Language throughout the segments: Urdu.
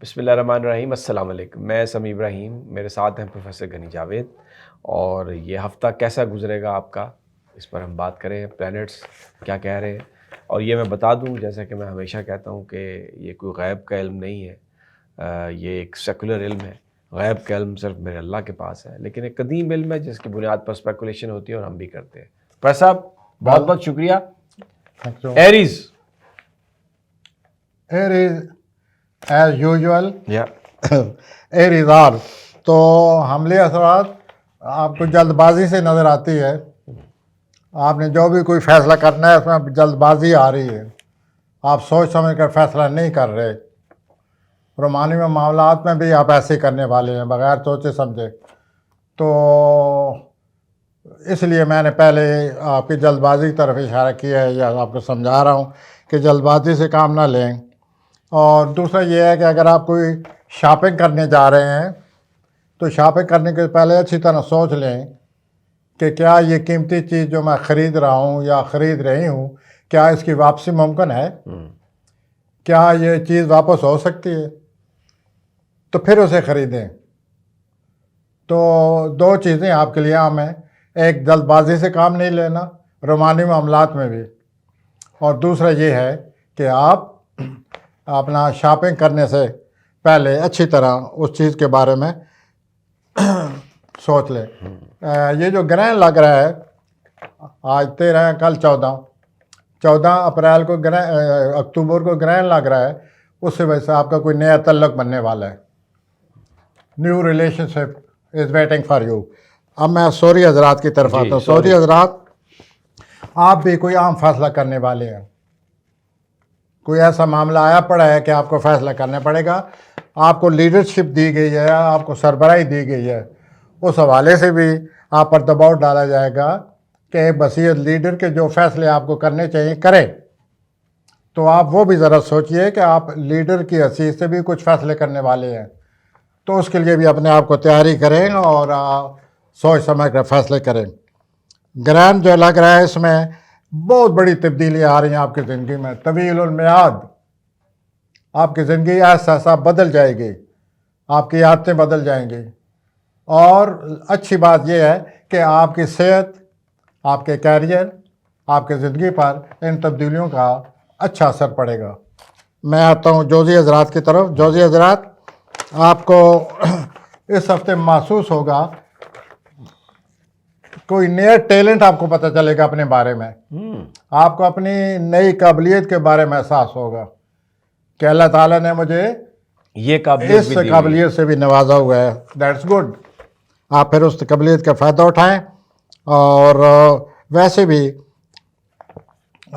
بسم اللہ الرحمن الرحیم. السلام علیکم. میں سمیع ابراہیم، میرے ساتھ ہیں پروفیسر غنی جاوید، اور یہ ہفتہ کیسا گزرے گا آپ کا، اس پر ہم بات کریں. پلینٹس کیا کہہ رہے ہیں، اور یہ میں بتا دوں جیسا کہ میں ہمیشہ کہتا ہوں کہ یہ کوئی غیب کا علم نہیں ہے، یہ ایک سیکولر علم ہے. غیب کا علم صرف میرے اللہ کے پاس ہے، لیکن ایک قدیم علم ہے جس کی بنیاد پر اسپیکولیشن ہوتی ہے، اور ہم بھی کرتے ہیں. پروفیسر صاحب بہت بہت شکریہ. ایریز ایز یوزول یا ایریز آر، تو حملے اثرات آپ کو جلد بازی سے نظر آتی ہے. آپ نے جو بھی کوئی فیصلہ کرنا ہے اس میں جلد بازی آ رہی ہے، آپ سوچ سمجھ کر فیصلہ نہیں کر رہے. رومانی میں معاملات میں بھی آپ ایسے ہی کرنے والے ہیں بغیر سوچے سمجھے. تو اس لیے میں نے پہلے آپ کی جلد بازی کی طرف اشارہ کیا ہے، یا آپ کو سمجھا رہا ہوں کہ جلد بازی سے کام نہ لیں. اور دوسرا یہ ہے کہ اگر آپ کوئی شاپنگ کرنے جا رہے ہیں تو شاپنگ کرنے کے پہلے اچھی طرح سوچ لیں کہ کیا یہ قیمتی چیز جو میں خرید رہا ہوں یا خرید رہی ہوں، کیا اس کی واپسی ممکن ہے، کیا یہ چیز واپس ہو سکتی ہے، تو پھر اسے خریدیں. تو دو چیزیں آپ کے لیے عام ہیں: ایک جلد بازی سے کام نہیں لینا رومانی معاملات میں بھی، اور دوسرا یہ ہے کہ آپ اپنا شاپنگ کرنے سے پہلے اچھی طرح اس چیز کے بارے میں سوچ لیں. یہ جو گرہن لگ رہا ہے، آج 13 ہے، کل 14 اپریل کو اکتوبر کو گرہن لگ رہا ہے، اس سے وجہ سے آپ کا کوئی نیا تعلق بننے والا ہے. New relation ship is waiting for you. اب میں سوری حضرات کی طرف آتا ہوں. سوری حضرات، آپ بھی کوئی عام فیصلہ کرنے والے ہیں. کوئی ایسا معاملہ آیا پڑا ہے کہ آپ کو فیصلہ کرنا پڑے گا. آپ کو لیڈرشپ دی گئی ہے، آپ کو سربراہی دی گئی ہے، اس حوالے سے بھی آپ پر دباؤ ڈالا جائے گا کہ ایک بصیرت لیڈر کے جو فیصلے آپ کو کرنے چاہیے کریں. تو آپ وہ بھی ذرا سوچئے کہ آپ لیڈر کی حیثیت سے بھی کچھ فیصلے کرنے والے ہیں، تو اس کے لیے بھی اپنے آپ کو تیاری کریں اور سوچ سمجھ کر فیصلے کریں. گرہن جو لگ رہا ہے اس میں بہت بڑی تبدیلیاں آ رہی ہیں آپ کی زندگی میں، طویل المیعاد. آپ کی زندگی ایسا ایسا بدل جائے گی، آپ کی عادتیں بدل جائیں گی. اور اچھی بات یہ ہے کہ آپ کی صحت، آپ کے کیریئر، آپ کی زندگی پر ان تبدیلیوں کا اچھا اثر پڑے گا. میں آتا ہوں جوزی حضرات کی طرف. جوزی حضرات، آپ کو اس ہفتے محسوس ہوگا کوئی نیا ٹیلنٹ آپ کو پتہ چلے گا اپنے بارے میں. آپ کو اپنی نئی قابلیت کے بارے میں احساس ہوگا کہ اللہ تعالیٰ نے مجھے یہ اس قابلیت سے بھی نوازا ہوا ہے. That's good. آپ پھر اس قابلیت کا فائدہ اٹھائیں. اور ویسے بھی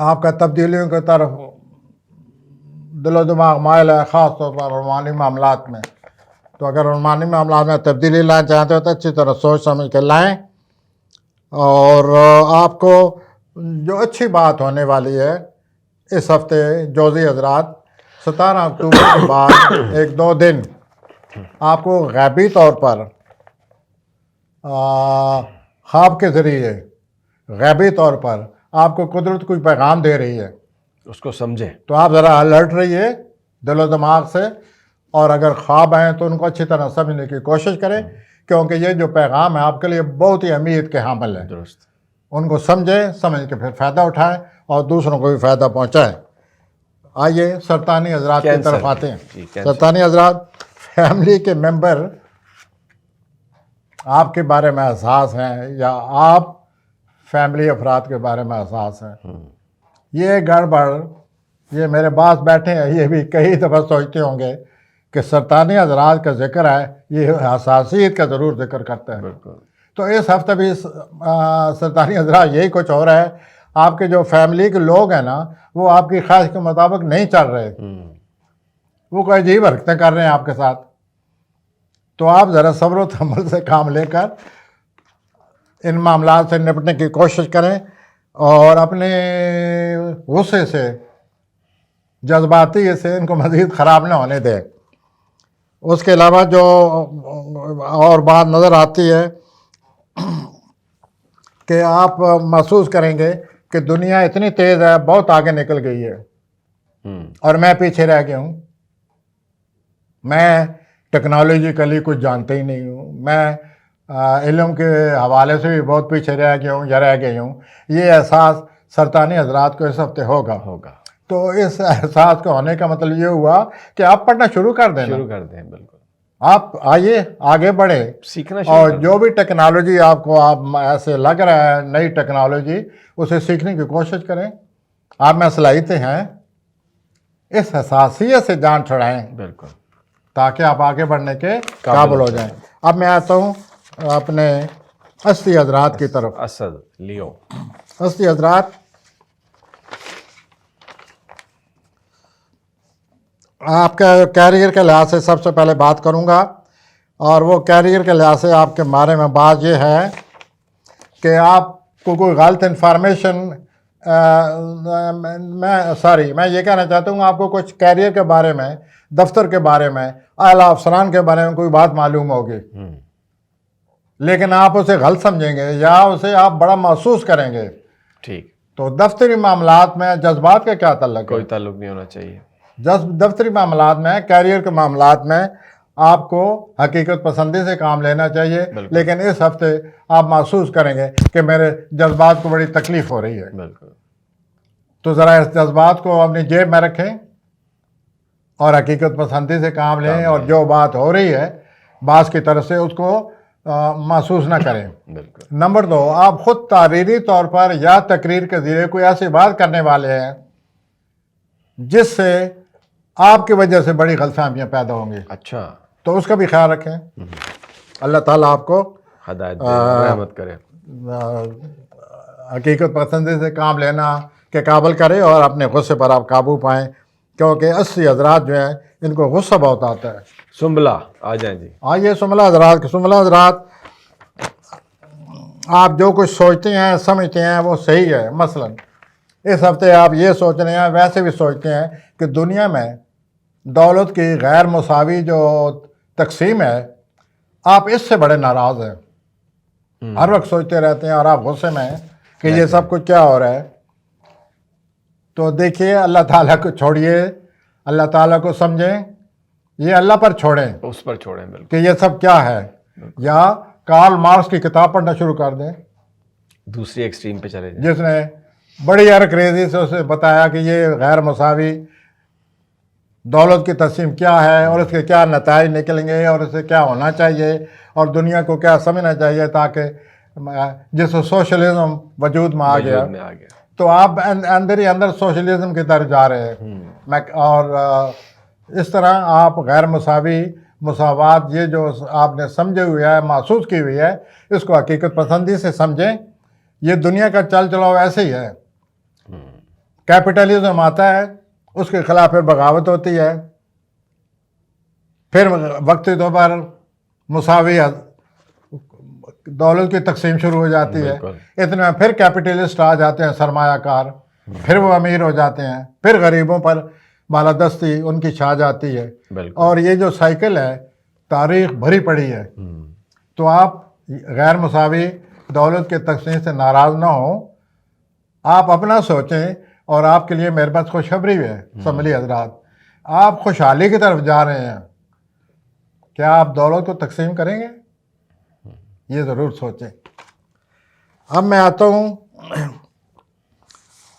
آپ کا تبدیلیوں کی طرف دل و دماغ مائل ہے، خاص طور پر رومانی معاملات میں. تو اگر رومانی معاملات میں تبدیلی لانا چاہتے ہو تو اچھی طرح سوچ سمجھ کے لائیں. اور آپ کو جو اچھی بات ہونے والی ہے اس ہفتے جوزی حضرات، 17 اکتوبر کے بعد 1-2 دن آپ کو غیبی طور پر خواب کے ذریعے غیبی طور پر آپ کو قدرت کوئی پیغام دے رہی ہے. اس کو سمجھیں. تو آپ ذرا الرٹ رہیے دل و دماغ سے، اور اگر خواب آئیں تو ان کو اچھی طرح سمجھنے کی کوشش کریں، کیونکہ یہ جو پیغام ہے آپ کے لیے بہت ہی اہمیت کے حامل ہے. درست. ان کو سمجھیں، سمجھ کے پھر فائدہ اٹھائیں اور دوسروں کو بھی فائدہ پہنچائیں. آئیے سرطانی حضرات کی طرف آتے ہیں. سرطانی حضرات، فیملی کے ممبر آپ کے بارے میں احساس ہیں یا آپ فیملی افراد کے بارے میں احساس ہیں. یہ گڑبڑ، یہ میرے پاس بیٹھے ہیں، یہ بھی کئی دفعہ سوچتے ہوں گے کہ سرطانی حضرات کا ذکر ہے، یہ حساسیت کا ضرور ذکر کرتا ہے. تو اس ہفتے بھی سرطانی حضرات یہی کچھ ہو رہا ہے. آپ کے جو فیملی کے لوگ ہیں نا، وہ آپ کی خواہش کے مطابق نہیں چل رہے، وہ کوئی عجیب حرکتیں کر رہے ہیں آپ کے ساتھ. تو آپ ذرا صبر و تحمل سے کام لے کر ان معاملات سے نپٹنے کی کوشش کریں، اور اپنے غصے سے، جذباتی سے ان کو مزید خراب نہ ہونے دیں. اس کے علاوہ جو اور بات نظر آتی ہے کہ آپ محسوس کریں گے کہ دنیا اتنی تیز ہے، بہت آگے نکل گئی ہے، اور میں پیچھے رہ گیا ہوں. میں ٹیکنالوجیکلی کچھ جانتے ہی نہیں ہوں، میں علم کے حوالے سے بھی بہت پیچھے رہ گیا ہوں یا رہ گئی ہوں. یہ احساس سرطانی حضرات کو اس ہفتے ہوگا. تو اس احساس کو ہونے کا مطلب یہ ہوا کہ آپ پڑھنا شروع کر دیں. بالکل آپ آئیے آگے بڑھے سیکھنا اور جو بھی ٹیکنالوجی آپ کو ایسے لگ رہا ہے نئی ٹیکنالوجی، اسے سیکھنے کی کوشش کریں. آپ میں صلاحیتیں ہیں، اس حساسیت سے جان چھڑائیں بالکل تاکہ آپ آگے بڑھنے کے قابل ہو جائیں. اب میں آتا ہوں اپنے اسدی حضرات کی طرف. اسد لیو اسدی حضرات، آپ کا کیریئر کے لحاظ سے سب سے پہلے بات کروں گا، اور وہ کیریئر کے لحاظ سے آپ کے بارے میں بات یہ ہے کہ آپ کو کوئی غلط انفارمیشن میں یہ کہنا چاہتا ہوں آپ کو کچھ کیریئر کے بارے میں، دفتر کے بارے میں، اعلیٰ افسران کے بارے میں کوئی بات معلوم ہوگی، لیکن آپ اسے غلط سمجھیں گے یا اسے آپ بڑا محسوس کریں گے. ٹھیک. تو دفتری معاملات میں جذبات کا کیا تعلق ہے؟ کوئی تعلق نہیں ہونا چاہیے. دفتری معاملات میں، کیریئر کے معاملات میں آپ کو حقیقت پسندی سے کام لینا چاہیے. لیکن اس ہفتے آپ محسوس کریں گے کہ میرے جذبات کو بڑی تکلیف ہو رہی ہے. بالکل. تو ذرا اس جذبات کو اپنی جیب میں رکھیں اور حقیقت پسندی سے کام لیں، اور جو بات ہو رہی ہے باس کی طرف سے اس کو محسوس نہ کریں. بالکل. نمبر 2، آپ خود تحریری طور پر یا تقریر کے ذریعے کوئی ایسی بات کرنے والے ہیں جس سے آپ کی وجہ سے بڑی غلط فہمیاں پیدا ہوں گی. اچھا. تو اس کا بھی خیال رکھیں. اللہ تعالیٰ آپ کو ہدایت رحمت کرے، حقیقت پسندی سے کام لینا کے قابل کرے اور اپنے غصے پر آپ قابو پائیں، کیونکہ 80 حضرات جو ہیں ان کو غصہ بہت آتا ہے. سنبلا آ جائیں جی. آئیے سنبلا حضرات، آپ جو کچھ سوچتے ہیں سمجھتے ہیں وہ صحیح ہے. مثلا اس ہفتے آپ یہ سوچ رہے ہیں، ویسے بھی سوچتے ہیں کہ دنیا میں دولت کی غیر مساوی جو تقسیم ہے، آپ اس سے بڑے ناراض ہیں. ہر وقت سوچتے رہتے ہیں اور آپ غصے میں ہیں کہ یہ سب کچھ کیا ہو رہا ہے. تو دیکھیے، اللہ تعالیٰ کو چھوڑیے، اللہ تعالیٰ کو سمجھیں، یہ اللہ پر چھوڑیں، اس پر چھوڑیں. بالکل. کہ یہ سب کیا ہے. یا کارل مارکس کی کتاب پڑھنا شروع کر دیں، دوسری ایکسٹریم پہ چلے جائیں، جس نے بڑی ارکریزی سے اسے بتایا کہ یہ غیر مساوی دولت کی تقسیم کیا ہے اور اس کے کیا نتائج نکلیں گے اور اسے کیا ہونا چاہیے اور دنیا کو کیا سمجھنا چاہیے تاکہ جس سوشلزم وجود میں آ گیا. تو آپ اندر ہی اندر سوشلزم کی طرف جا رہے ہیں. اور اس طرح آپ غیر مساوی مساوات، یہ جو آپ نے سمجھے ہوئے ہے، محسوس کی ہوئی ہے، اس کو حقیقت پسندی سے سمجھیں. یہ دنیا کا چل چلاؤ ایسے ہی ہے. کیپٹلزم آتا ہے، اس کے خلاف پھر بغاوت ہوتی ہے، پھر وقتی طور پر مساوی دولت کی تقسیم شروع ہو جاتی ہے. اتنے میں پھر کیپٹلسٹ آ جاتے ہیں، سرمایہ کار، پھر وہ امیر ہو جاتے ہیں، پھر غریبوں پر بالادستی ان کی چھا جاتی ہے. اور یہ جو سائیکل ہے، تاریخ بھری پڑی ہے. تو آپ غیر مساوی دولت کے تقسیم سے ناراض نہ ہوں، آپ اپنا سوچیں. اور آپ کے لیے میرے پاس خوشخبری ہے سنبلی حضرات، آپ خوشحالی کی طرف جا رہے ہیں. کیا آپ دولت کو تقسیم کریں گے؟ یہ ضرور سوچیں. اب میں آتا ہوں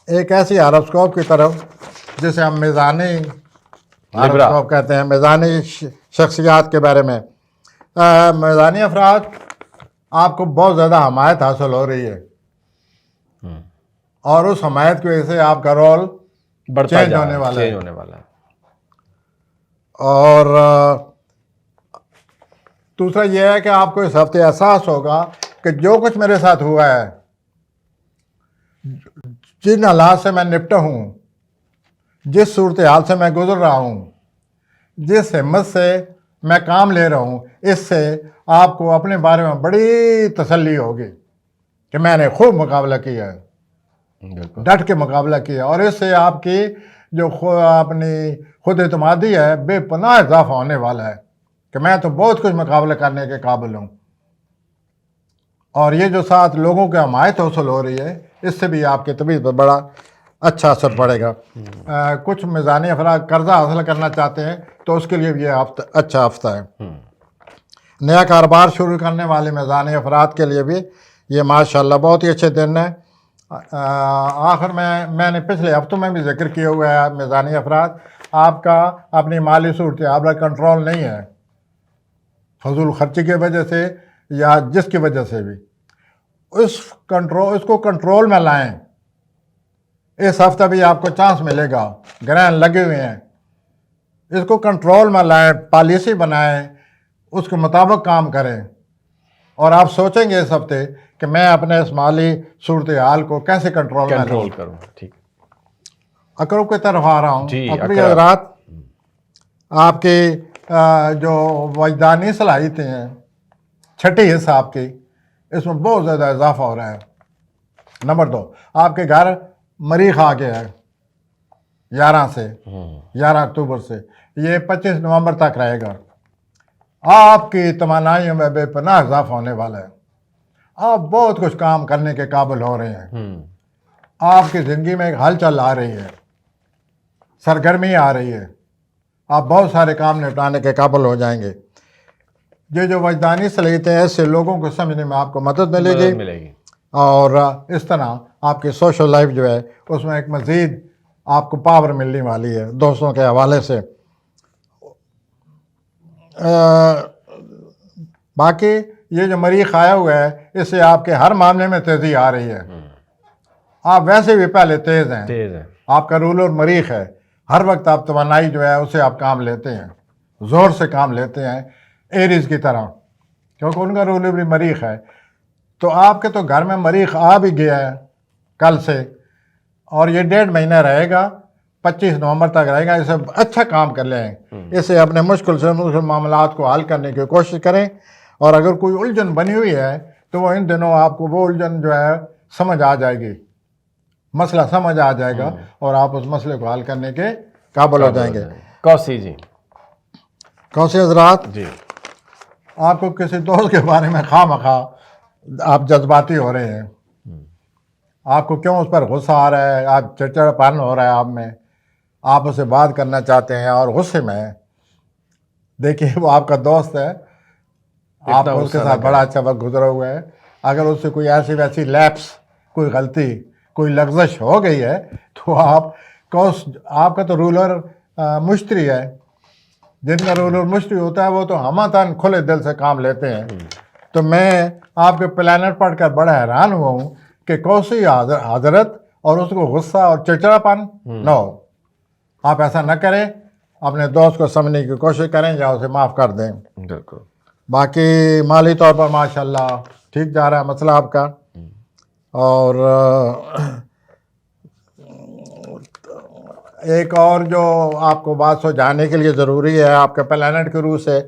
ایک ایسی ہاروسکوپ کی طرف جسے ہم میزانی ہاروسکوپ کہتے ہیں، میزانی شخصیات کے بارے میں. میزانی افراد، آپ کو بہت زیادہ حمایت حاصل ہو رہی ہے، اور اس حمایت کی وجہ سے آپ کا رول چینج ہونے والا ہے. اور دوسرا یہ ہے کہ آپ کو اس ہفتے احساس ہوگا کہ جو کچھ میرے ساتھ ہوا ہے، جن حالات سے میں نپٹا ہوں، جس صورتحال سے میں گزر رہا ہوں، جس ہمت سے میں کام لے رہا ہوں، اس سے آپ کو اپنے بارے میں بڑی تسلی ہوگی کہ میں نے خوب مقابلہ کیا ہے، ڈٹ کے مقابلہ کیا. اور اس سے آپ کی جو اپنی خود اعتمادی ہے بے پناہ اضافہ ہونے والا ہے کہ میں تو بہت کچھ مقابلہ کرنے کے قابل ہوں. اور یہ جو ساتھ لوگوں کی حمایت حاصل ہو رہی ہے، اس سے بھی آپ کی طبیعت پر بڑا اچھا اثر پڑے گا. کچھ میزانی افراد قرضہ حاصل کرنا چاہتے ہیں تو اس کے لیے بھی یہ ہفتہ اچھا ہفتہ ہے. نیا کاروبار شروع کرنے والے میزانی افراد کے لیے بھی یہ ماشاءاللہ بہت ہی اچھے دن ہیں. آخر میں نے پچھلے ہفتوں میں بھی ذکر کیا ہوا ہے میزانی افراد آپ کا اپنی مالی صورتحال پر کنٹرول نہیں ہے، فضول خرچی کی وجہ سے یا جس کی وجہ سے بھی. اس کو کنٹرول میں لائیں. اس ہفتہ بھی آپ کو چانس ملے گا، گرہن لگے ہوئے ہیں. اس کو کنٹرول میں لائیں، پالیسی بنائیں، اس کے مطابق کام کریں، اور آپ سوچیں گے اس ہفتے کہ میں اپنے اس مالی صورتحال کو کیسے کنٹرول میں لوں. کروں. ٹھیک. اکرم کی طرف آ رہا ہوں. جی اکرم حضرات، آپ کی جو وجدانی صلاحیتیں ہیں، چھٹی حصہ آپ کی، اس میں بہت زیادہ اضافہ ہو رہا ہے. نمبر 2، آپ کے گھر مریخ آ گیا ہے 11 اکتوبر سے، یہ 25 نومبر تک رہے گا. آپ کی توانائیوں میں بے پناہ اضافہ ہونے والا ہے. آپ بہت کچھ کام کرنے کے قابل ہو رہے ہیں. آپ کی زندگی میں ایک ہلچل آ رہی ہے، سرگرمی آ رہی ہے. آپ بہت سارے کام نپٹانے کے قابل ہو جائیں گے. یہ جو وجدانی صلاحیتیں ہیں، ایسے لوگوں کو سمجھنے میں آپ کو مدد ملے گی، اور اس طرح آپ کی سوشل لائف جو ہے اس میں ایک مزید آپ کو پاور ملنے والی ہے دوستوں کے حوالے سے. باقی یہ جو مریخ آیا ہوا ہے، اس سے آپ کے ہر معاملے میں تیزی آ رہی ہے. آپ ویسے بھی پہلے تیز ہیں. آپ کا رولر مریخ ہے. ہر وقت آپ توانائی جو ہے اسے آپ کام لیتے ہیں، زور سے کام لیتے ہیں، ایریز کی طرح، کیونکہ ان کا رولر بھی مریخ ہے. تو آپ کے تو گھر میں مریخ آ بھی گیا ہے کل سے، اور یہ 1.5 مہینہ رہے گا، 25 نومبر تک رہے گا. اسے اچھا کام کر لیں، اسے اپنے مشکل سے مشکل معاملات کو حل کرنے کی کوشش کریں. اور اگر کوئی الجھن بنی ہوئی ہے تو وہ ان دنوں آپ کو وہ الجھن جو ہے سمجھ آ جائے گی، مسئلہ سمجھ آ جائے گا، اور آپ اس مسئلے کو حل کرنے کے قابل ہو جائیں گے. کوسی حضرات، جی، آپ کو کسی دوست کے بارے میں خواہ مخواہ آپ جذباتی ہو رہے ہیں. آپ کو کیوں اس پر غصہ آ رہا ہے، آپ چڑچڑاپن ہو رہا ہے آپ میں، آپ اسے بات کرنا چاہتے ہیں اور غصے میں ہیں. دیکھیے، وہ آپ کا دوست ہے، آپ کو اس کے ساتھ بڑا اچھا وقت گزرا ہوا ہے. اگر اس سے کوئی ایسی ویسی لیپس، کوئی غلطی، کوئی لغزش ہو گئی ہے تو آپ کا تو رولر مشتری ہے. جن کا رولر مشتری ہوتا ہے وہ تو ہمہ کھلے دل سے کام لیتے ہیں. تو میں آپ کے پلانٹ پڑھ کر بڑا حیران ہوا ہوں کہ کوسی حضرت اور اس کو غصہ اور چڑچڑاپن نہ ہو. آپ ایسا نہ کریں، اپنے دوست کو سمجھنے کی کوشش کریں یا اسے معاف کر دیں. بالکل. باقی مالی طور پر ماشاءاللہ ٹھیک جا رہا ہے مسئلہ آپ کا. اور ایک اور جو آپ کو بات سمجھانے کے لیے ضروری ہے، آپ کے پلانٹ کے روح سے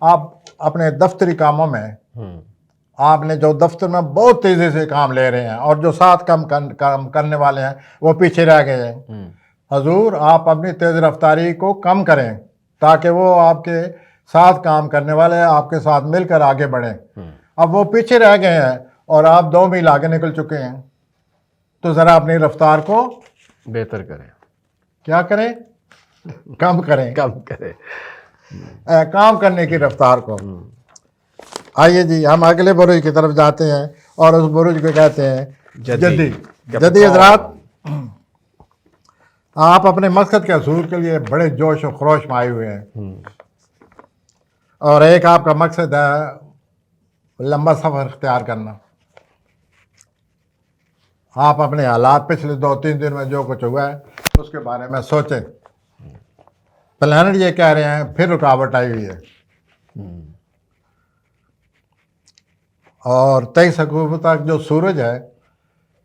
آپ اپنے دفتری کاموں میں، آپ نے جو دفتر میں بہت تیزی سے کام لے رہے ہیں اور جو ساتھ کام کرنے والے ہیں وہ پیچھے رہ گئے ہیں. حضور، آپ اپنی تیز رفتاری کو کم کریں تاکہ وہ آپ کے ساتھ کام کرنے والے آپ کے ساتھ مل کر آگے بڑھیں. اب وہ پیچھے رہ گئے ہیں اور آپ 2 میل آگے نکل چکے ہیں. تو ذرا اپنی رفتار کو بہتر کریں. کیا کریں؟ کم کریں. کام کرنے کی رفتار کو. آئیے جی، ہم اگلے برج کی طرف جاتے ہیں، اور اس برج کو کہتے ہیں جدی. جدی حضرات، آپ اپنے مقصد کے حصول کے لیے بڑے جوش و خروش میں آئے ہوئے ہیں، اور ایک آپ کا مقصد ہے لمبا سفر اختیار کرنا. آپ اپنے حالات پچھلے 2-3 دن میں جو کچھ ہوا ہے اس کے بارے میں سوچیں. پلانٹ یہ کہہ رہے ہیں پھر رکاوٹ آئی ہوئی ہے، اور 23 اکتوبر تک جو سورج ہے،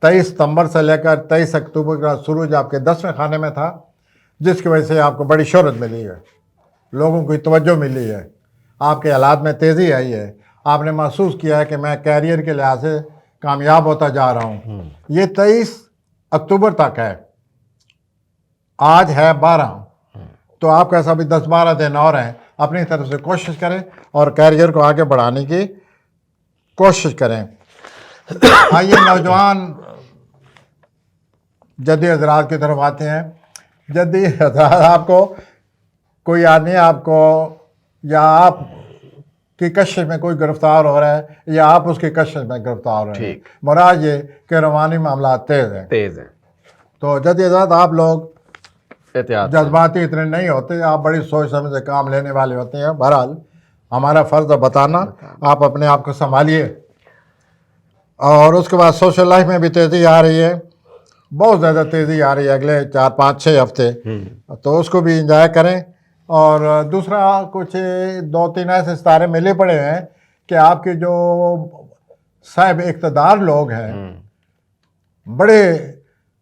23 ستمبر سے لے کر 23 اکتوبر کا سورج آپ کے 10ویں خانے میں تھا، جس کی وجہ سے آپ کو بڑی شہرت ملی ہے، لوگوں کی توجہ ملی ہے، آپ کے حالات میں تیزی آئی ہے. آپ نے محسوس کیا ہے کہ میں کیریئر کے لحاظ سے کامیاب ہوتا جا رہا ہوں. یہ 23 اکتوبر تک ہے، آج ہے 12، تو آپ کا ایسا بھی 10-12 دن اور ہیں. اپنی طرف سے کوشش کریں اور کیریئر کو آگے بڑھانے کی کوشش کریں. آئیے نوجوان جدی حضرات کی طرف آتے ہیں. جدی حضرات آپ کو کوئی آدمی آپ کو یا آپ کی کشش میں کوئی گرفتار ہو رہا ہے یا آپ اس کی کشش میں گرفتار ہو رہے ہیں. مراد یہ کہ روحانی معاملات تیز ہیں. تو جدی حضرات آپ لوگ احتیاط جذباتی اتنے نہیں ہوتے, آپ بڑی سوچ سمجھ سے کام لینے والے ہوتے ہیں. بہرحال ہمارا فرض ہے بتانا, آپ اپنے آپ کو سنبھالیے. اور اس کے بعد سوشل لائف میں بھی تیزی آ رہی ہے, بہت زیادہ تیزی آ رہی ہے اگلے 4-5-6 ہفتے, تو اس کو بھی انجوائے کریں. اور دوسرا کچھ 2-3 ایسے ستارے ملے پڑے ہیں کہ آپ کے جو صاحب اقتدار لوگ ہیں, بڑے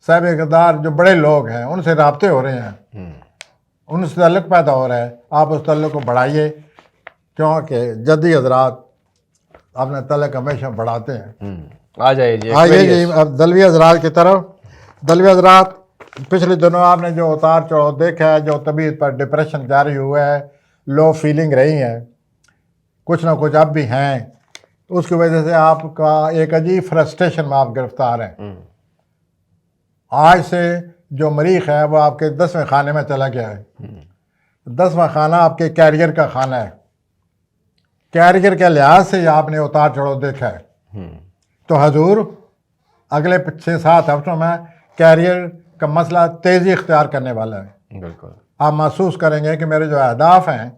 صاحب اقتدار جو بڑے لوگ ہیں, ان سے رابطے ہو رہے ہیں, ان سے تعلق پیدا ہو رہا ہے. آپ اس تعلق کو بڑھائیے, کیونکہ جدی حضرات اپنا تعلق ہمیشہ بڑھاتے ہیں. آ جائیے جی. آئیے جی اب دلوی حضرات کی طرف. دلوی حضرات پچھلے دنوں آپ نے جو اتار چڑھاؤ دیکھا ہے, جو طبیعت پر ڈپریشن جاری ہوا ہے, لو فیلنگ رہی ہے, کچھ نہ کچھ اب بھی ہیں, اس کی وجہ سے آپ کا ایک عجیب فرسٹریشن میں آپ گرفتار ہیں. آج سے جو مریخ ہے وہ آپ کے 10ویں خانے میں چلا گیا ہے. 10واں خانہ آپ کے کیریئر کا خانہ ہے. کیریئر کے لحاظ سے آپ نے اتار چڑھاؤ دیکھا ہے. تو حضور اگلے 6-7 ہفتوں میں کیریئر کا مسئلہ تیزی اختیار کرنے والا ہے. بالکل. آپ محسوس کریں گے کہ میرے جو اہداف ہیں,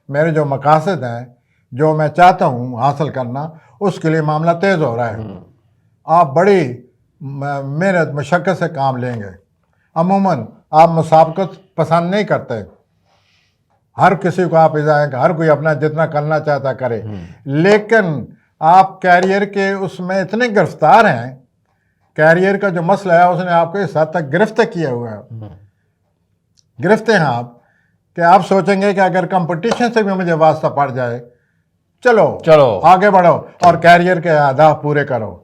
میرے جو مقاصد ہیں, جو میں چاہتا ہوں حاصل کرنا, اس کے لیے معاملہ تیز ہو رہا ہے. آپ بڑی محنت مشقت سے کام لیں گے. عموماً آپ مسابقت پسند نہیں کرتے, ہر کسی کو آپ اجازت کہ ہر کوئی اپنا جتنا کرنا چاہتا کرے, لیکن آپ کیریئر کے اس میں اتنے گرفتار ہیں, کیریئر کا جو مسئلہ ہے اس نے آپ کو اس حد تک گرفتار کیا ہوا ہے, گرفتے ہیں آپ, کہ آپ سوچیں گے کہ اگر کمپٹیشن سے بھی مجھے واسطہ پڑ جائے, چلو آگے بڑھو اور کیریئر کے اہداف پورے کرو.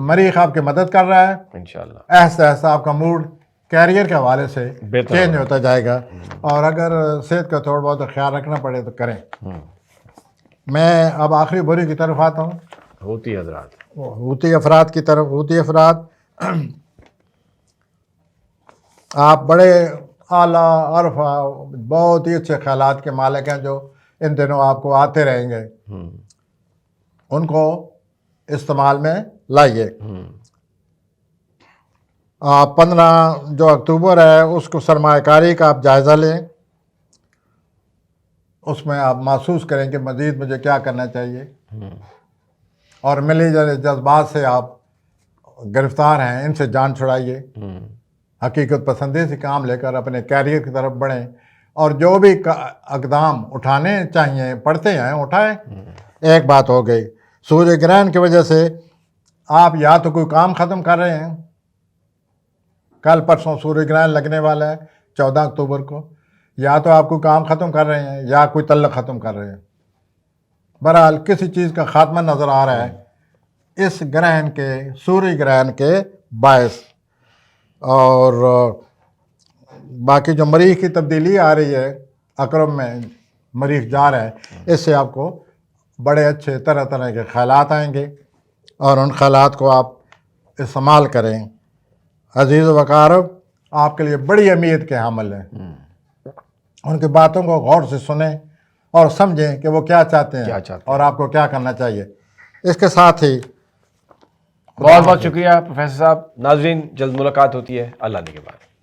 مریخ آپ کی مدد کر رہا ہے انشاءاللہ. ایسا ایسا آپ کا موڈ کیریئر کے حوالے سے چینج ہوتا جائے گا. اور اگر صحت کا تھوڑا بہت خیال رکھنا پڑے تو کریں. میں اب آخری بوری کی طرف آتا ہوں, ہوتی حضرات, ہوتی افراد کی طرف. ہوتی افراد آپ بڑے اعلیٰ عرفہ بہت ہی اچھے خیالات کے مالک ہیں, جو ان دنوں آپ کو آتے رہیں گے, ان کو استعمال میں لائیے. 15 جو اکتوبر ہے اس کو سرمایہ کاری کا آپ جائزہ لیں. اس میں آپ محسوس کریں کہ مزید مجھے کیا کرنا چاہیے, اور ملی جذبات سے آپ گرفتار ہیں, ان سے جان چھڑائیے. حقیقت پسندی سے کام لے کر اپنے کیریئر کی طرف بڑھیں, اور جو بھی اقدام اٹھانے چاہیے پڑتے ہیں اٹھائیں. ایک بات ہو گئی, سورج گرہن کی وجہ سے آپ یا تو کوئی کام ختم کر رہے ہیں, کل پرسوں سورج گرہن لگنے والا ہے 14 اکتوبر کو, یا تو آپ کوئی کام ختم کر رہے ہیں یا کوئی تعلق ختم کر رہے ہیں. بہرحال کسی چیز کا خاتمہ نظر آ رہا ہے اس گرہن کے, سورج گرہن کے باعث. اور باقی جو مریخ کی تبدیلی آ رہی ہے, اکرم میں مریخ جا رہا ہے, اس سے آپ کو بڑے اچھے طرح طرح کے خیالات آئیں گے, اور ان خیالات کو آپ استعمال کریں. عزیز و اقارب آپ کے لیے بڑی اہمیت کے حامل ہیں, ان کی باتوں کو غور سے سنیں اور سمجھیں کہ وہ کیا چاہتے ہیں اور آپ کو کیا کرنا چاہیے. اس کے ساتھ ہی بہت بہت شکریہ پروفیسر صاحب. ناظرین جلد ملاقات ہوتی ہے اللہ نے کے بعد.